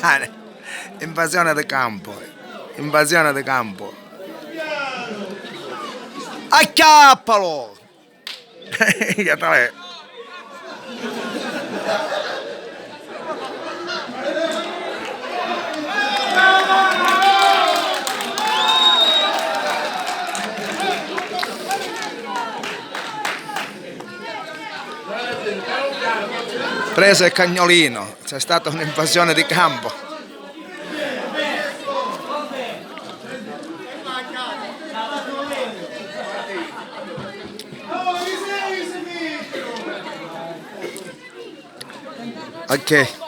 Cane, invasione di campo, invasione di campo. Acchiappalo! Preso il cagnolino, c'è stata un'invasione di campo. Ok.